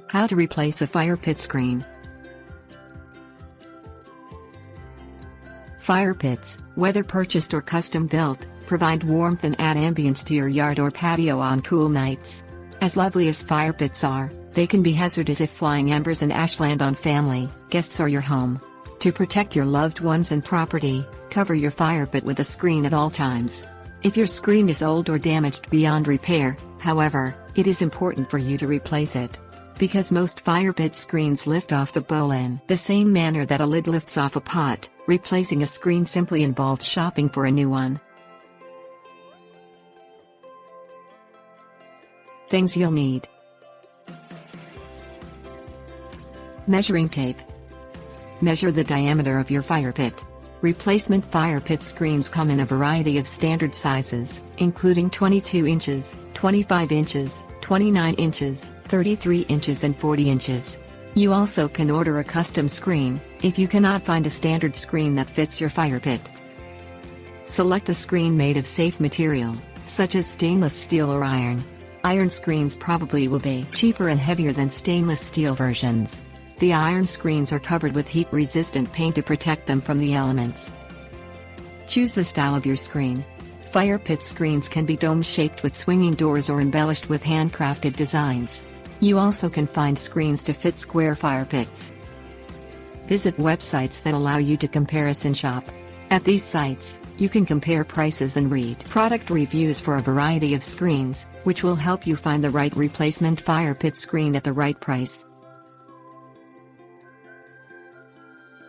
How to replace a fire pit screen. Fire pits, whether purchased or custom built, provide warmth and add ambience to your yard or patio on cool nights. As lovely as fire pits are, they can be hazardous if flying embers and ash land on family, guests or your home. To protect your loved ones and property, cover your fire pit with a screen at all times. If your screen is old or damaged beyond repair, however, it is important for you to replace it. Because most fire pit screens lift off the bowl in the same manner that a lid lifts off a pot, replacing a screen simply involves shopping for a new one. Things you'll need: measuring tape. Measure the diameter of your fire pit. Replacement fire pit screens come in a variety of standard sizes, including 22 inches, 25 inches, 29 inches, 33 inches and 40 inches. You also can order a custom screen, if you cannot find a standard screen that fits your fire pit. Select a screen made of safe material, such as stainless steel or iron. Iron screens probably will be cheaper and heavier than stainless steel versions. The iron screens are covered with heat-resistant paint to protect them from the elements. Choose the style of your screen. Fire pit screens can be dome-shaped with swinging doors or embellished with handcrafted designs. You also can find screens to fit square fire pits. Visit websites that allow you to comparison shop. At these sites, you can compare prices and read product reviews for a variety of screens, which will help you find the right replacement fire pit screen at the right price.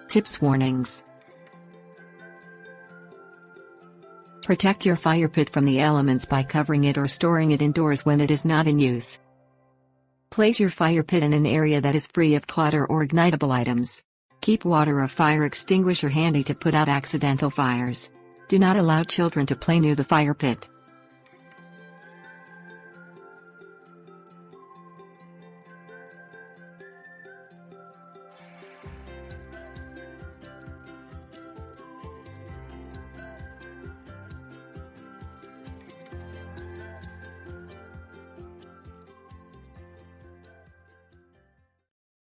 Tips: warnings. Protect your fire pit from the elements by covering it or storing it indoors when it is not in use. Place your fire pit in an area that is free of clutter or ignitable items. Keep water or fire extinguisher handy to put out accidental fires. Do not allow children to play near the fire pit.